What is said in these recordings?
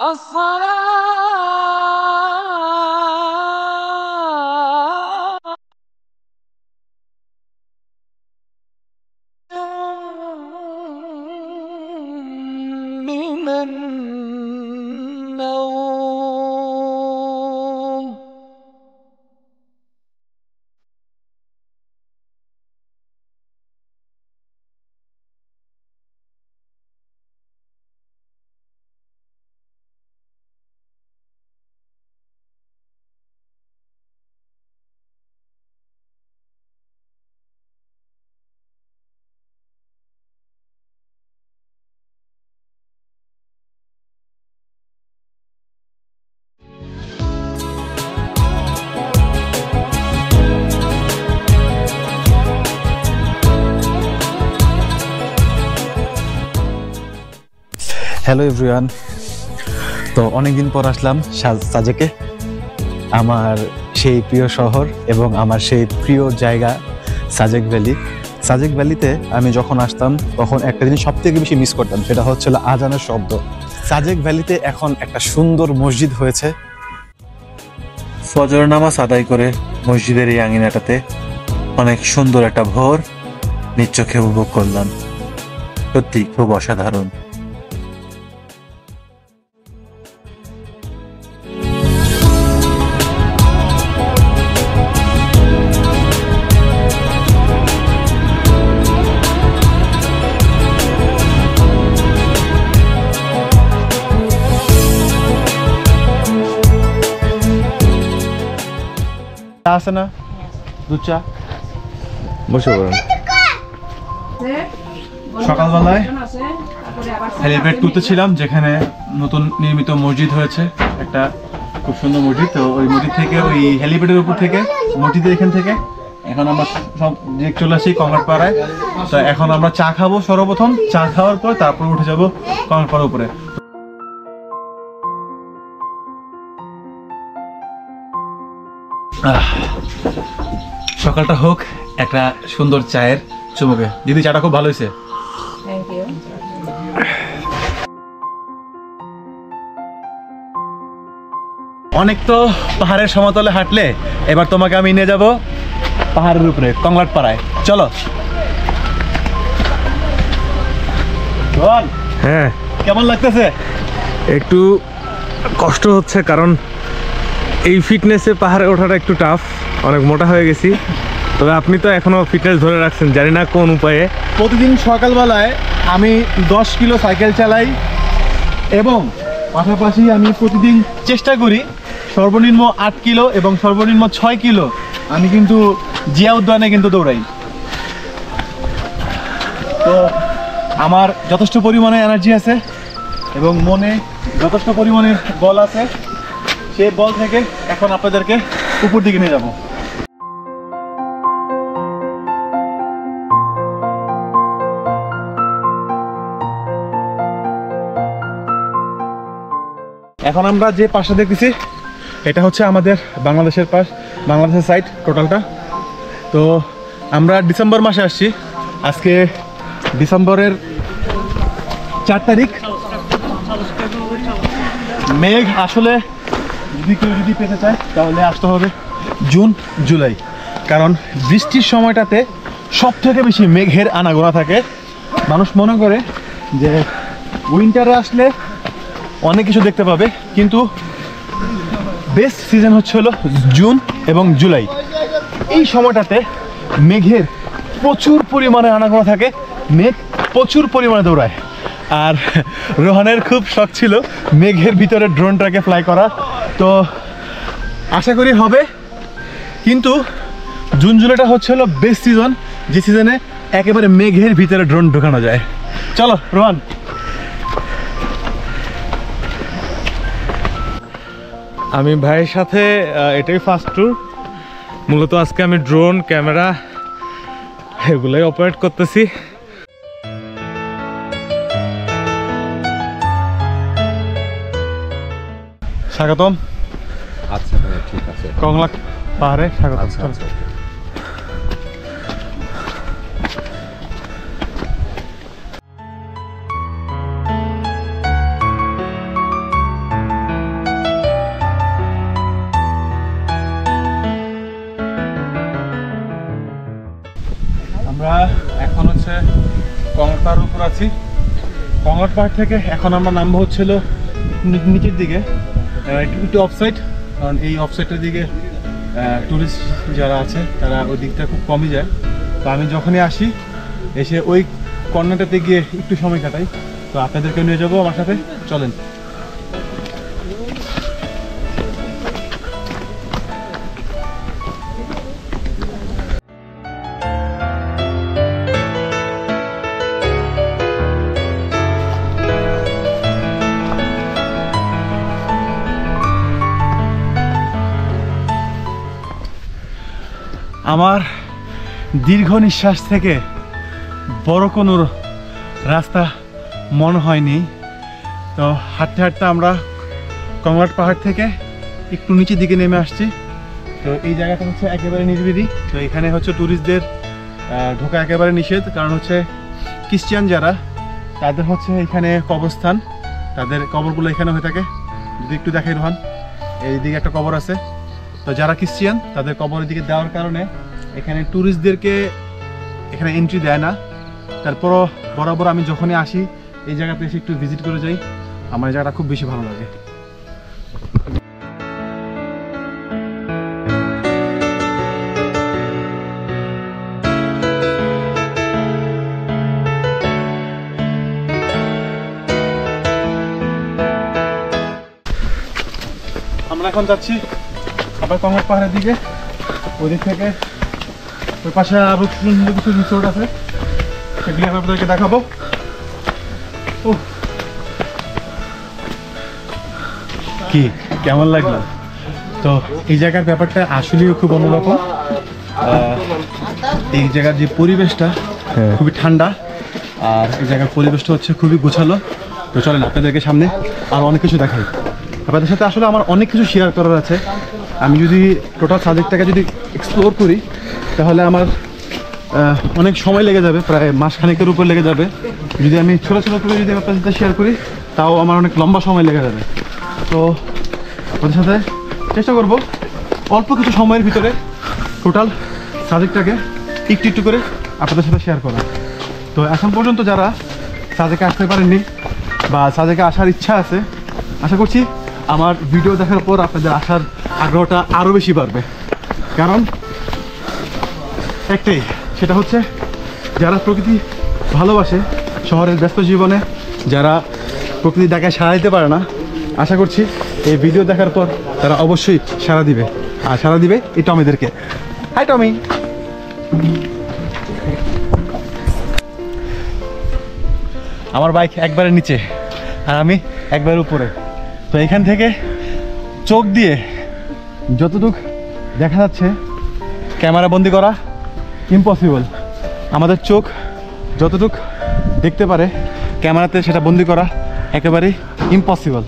من النوم. Hello everyone, তো অনেকদিন পর আসলাম সাজেকে, আমার সেই প্রিয় শহর এবং আমার সেই প্রিয় জায়গা সাজেক ভ্যালি। সাজেক ভ্যালিতে আমি যখন আসতাম তখন একটা জিনিস সব থেকে বেশি মিস করতাম, সেটা হচ্ছিল আজানের শব্দ। সাজেক ভ্যালিতে এখন একটা সুন্দর মসজিদ হয়েছে। ফজর নামাজ আদায় করে মসজিদের এই আঙিনাটাতে অনেক সুন্দর একটা ভোর নিজ চোখে উপভোগ করলাম। সত্যি খুব অসাধারণ। আছে না দুধ চা? বসে পড়ুন। সকালবেলায় হেলিপ্যাড তুলতেছিলাম, যেখানে নতুন নির্মিত মসজিদ হয়েছে, একটা খুব সুন্দর মসজিদ। তো ওই মসজিদ থেকে, ওই হেলিপ্যাডের উপর থেকে, মসজিদের এখান থেকে এখন আমরা সব ডিরেক্ট চলে আসি কংলাট পাড়ায়। তো এখন আমরা চা খাবো, সর্বপ্রথম চা খাওয়ার পর তারপর উঠে যাবো কংলাট পাড়ার উপরে। সকালটা হোক একটা সুন্দর চায়ের চুমুকে। দিদি, চাটা খুব ভালো হয়েছে। Thank you. অনেক তো পাহাড়ের সমতলে হাঁটলে, এবার তোমাকে আমি নিয়ে যাব পাহাড়ের উপরে কংলাট পাড়ায়। চলো। হ্যাঁ, কেমন লাগতেছে? একটু কষ্ট হচ্ছে, কারণ এই ফিটনেসে পাহাড়ে ওঠাটা একটু টাফ, অনেক মোটা হয়ে গেছি। তবে আপনি তো এখনো ফিটনেস ধরে রাখছেন, জানি না কোন উপায়ে। প্রতিদিন সকালবেলায় আমি 10 কিলো সাইকেল চালাই এবং পাশাপাশি আমি প্রতিদিন চেষ্টা করি সর্বনিম্ন 8 কিলো এবং সর্বনিম্ন 6 কিলো আমি কিন্তু জিয়া উদ্যানে কিন্তু দৌড়াই। তো আমার যথেষ্ট পরিমাণে এনার্জি আছে এবং মনে যথেষ্ট পরিমাণে বল আছে। সেই বল থেকে এখন আপনাদেরকে উপর দিকে নিয়ে যাব। এখন আমরা যে পাশে দেখতেছি এটা হচ্ছে আমাদের বাংলাদেশের পাশ, বাংলাদেশের সাইড টোটালটা। তো আমরা ডিসেম্বর মাসে আসছি, আজকে ডিসেম্বরের 4 তারিখ। মেঘ আসলে যদি কেউ পেতে চায় তাহলে আসতে হবে জুন জুলাই, কারণ বৃষ্টির সময়টাতে সব থেকে বেশি মেঘের আনাগোনা থাকে। মানুষ মনে করে যে উইন্টারে আসলে অনেক কিছু দেখতে পাবে, কিন্তু বেস্ট সিজন হচ্ছে হলো জুন এবং জুলাই। এই সময়টাতে মেঘের প্রচুর পরিমাণে আনাগোনা থাকে, মেঘ প্রচুর পরিমাণে দৌড়ায়। আর রোহানের খুব শখ ছিল মেঘের ভিতরে ড্রোনটাকে ফ্লাই করা, তো আশা করি হবে। কিন্তু জুন জুলাইটা হচ্ছে হলো বেস্ট সিজন, যে সিজনে একেবারে মেঘের ভিতরে ড্রোন ঢোকানো যায়। চলো রোহান। আমি ভাইয়ের সাথে এটাই ফার্স্ট ট্যুর। মূলত আজকে আমি ড্রোন, ক্যামেরা এগুলোই অপারেট করতেছি। স্বাগতম। আচ্ছা ঠিক আছে, কংলাট পাহাড়ে স্বাগতম। আছি কংলাট পাহাড় থেকে। এখন আমরা নামবো হচ্ছিল নিচের দিকে, একটু অফসাইড, কারণ এই অফসাইডের দিকে টুরিস্ট যারা আছে তারা ওই দিকটা খুব কমই যায়। তো আমি যখনই আসি এসে ওই কর্নারটাতে গিয়ে একটু সময় কাটাই। তো আপনাদেরকে নিয়ে যাবো আমার সাথে, চলেন। আমার দীর্ঘ নিঃশ্বাস থেকে বড় কোনো রাস্তা মনে হয়নি। তো হাঁটতে হাঁটতে আমরা কংলাট পাহাড় থেকে একটু নিচের দিকে নেমে আসছি। তো এই জায়গাটা হচ্ছে একেবারে নিরিবিলি। তো এখানে হচ্ছে ট্যুরিস্টদের ঢোকা একেবারে নিষেধ, কারণ হচ্ছে খ্রিস্টান যারা তাদের হচ্ছে এখানে কবরস্থান, তাদের কবরগুলো এখানে হয়ে থাকে। যদি একটু দেখাই রোহান, এইদিকে একটা কবর আছে। তো যারা খ্রিস্টান তাদের কবরের দিকে দেওয়ার কারণে এখানে ট্যুরিস্টদেরকে এখানে এন্ট্রি দেয় না। তারপরও বরাবর আমি যখনই আসি এই জায়গাতে এসে একটু ভিজিট করে যাই, আমার এই জায়গাটা খুব বেশি ভালো লাগে। আমরা এখন যাচ্ছি আবার কংলাট পাহাড়ের দিকে। ওই দিক থেকে ওই পাশে আরো সুন্দর কিছু রিসোর্ট আছে, সেগুলি আমি আপনাদেরকে দেখাবো। কি কেমন লাগলো? তো এই জায়গার ব্যাপারটা আসলেও খুব অন্যরকম। এই জায়গার যে পরিবেশটা খুবই ঠান্ডা, আর এই জায়গার পরিবেশটা হচ্ছে খুবই গোছালো। তো চলেন আপনাদেরকে সামনে আরও অনেক কিছু দেখাই। আপনাদের সাথে আসলে আমার অনেক কিছু শেয়ার করার আছে। আমি যদি টোটাল সাবজেক্টটাকে যদি এক্সপ্লোর করি তাহলে আমার অনেক সময় লেগে যাবে, প্রায় মাসখানেকের উপর লেগে যাবে। যদি আমি ছোটো ছোটো করে যদি আপনাদের সাথে শেয়ার করি তাও আমার অনেক লম্বা সময় লেগে যাবে। তো আপনাদের সাথে চেষ্টা করব অল্প কিছু সময়ের ভিতরে টোটাল সাবজেক্টটাকে একটু একটু করে আপনাদের সাথে শেয়ার করা। তো এখন পর্যন্ত যারা সাজেকে আসতে পারেননি বা সাজেকে আসার ইচ্ছা আছে, আশা করছি আমার ভিডিও দেখার পর আপনাদের আসার আগ্রহটা আরও বেশি বাড়বে। কারণ একটাই, সেটা হচ্ছে যারা প্রকৃতি ভালোবাসে, শহরের ব্যস্ত জীবনে যারা প্রকৃতি দেখায় সাড়া দিতে পারে না, আশা করছি এই ভিডিও দেখার পর তারা অবশ্যই সাড়া দিবে। আর সাড়া দিবে এই টমিদেরকে। হাই টমি। আমার বাইক একবারে নিচে আর আমি একবার উপরে। তো এখান থেকে চোখ দিয়ে যতটুক দেখা যাচ্ছে ক্যামেরা বন্দি করা ইম্পসিবল। আমাদের চোখ যতটুক দেখতে পারে ক্যামেরাতে সেটা বন্দি করা একেবারেই ইম্পসিবল।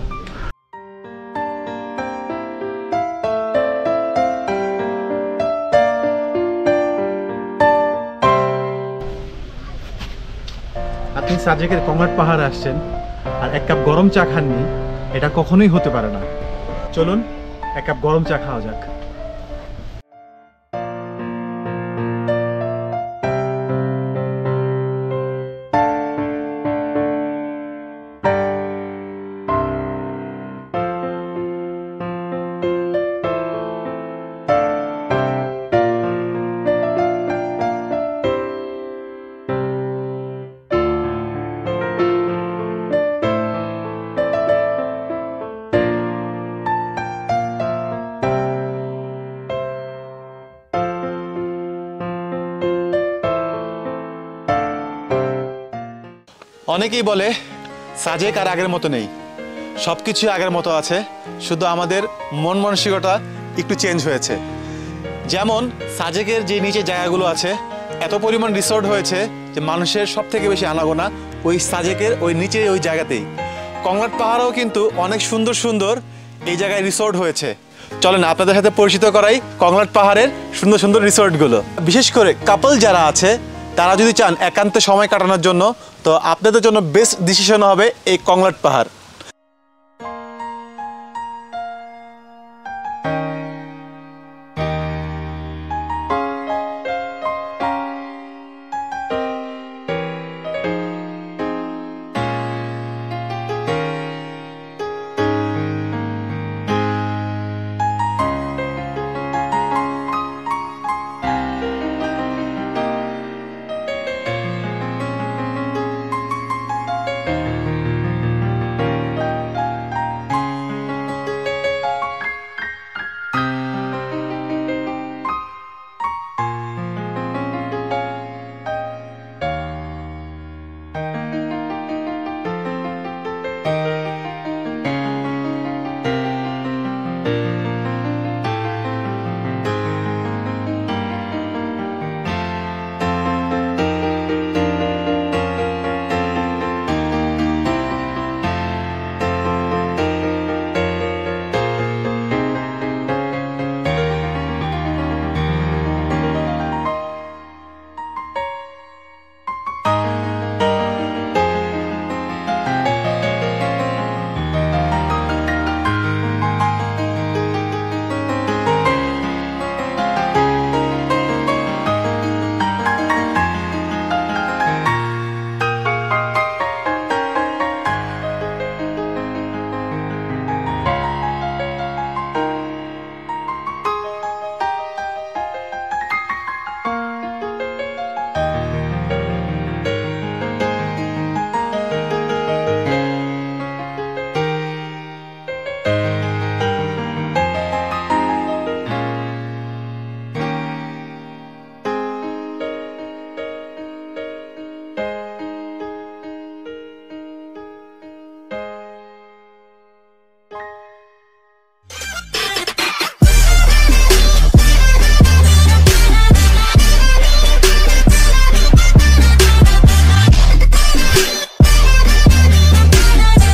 আপনি সাজেকের কংলাট পাহাড়ে আসছেন আর এক কাপ গরম চা খাননি, এটা কখনোই হতে পারে না। চলুন এক কাপ গরম চা খাওয়া যাক। অনেকেই বলে সাজেক আর আগের মতো নেই, সব কিছু আগের মতো আছে, শুধু আমাদের মন মানসিকতা একটু চেঞ্জ হয়েছে। যেমন সাজেকের যে নিচে জায়গাগুলো আছে এত পরিমাণ রিসোর্ট হয়েছে যে মানুষের সব থেকে বেশি আনাগোনা ওই সাজেকের ওই নিচে ওই জায়গাতেই। কংলাট পাহাড়েও কিন্তু অনেক সুন্দর সুন্দর এই জায়গায় রিসোর্ট হয়েছে। চলেন আপনাদের সাথে পরিচিত করাই কংলাট পাহাড়ের সুন্দর সুন্দর রিসোর্টগুলো। বিশেষ করে কাপল যারা আছে তারা যদি চান একান্তে সময় কাটানোর জন্য, তো আপনাদের জন্য বেস্ট ডিসিশন হবে এই কংলাট পাহাড়।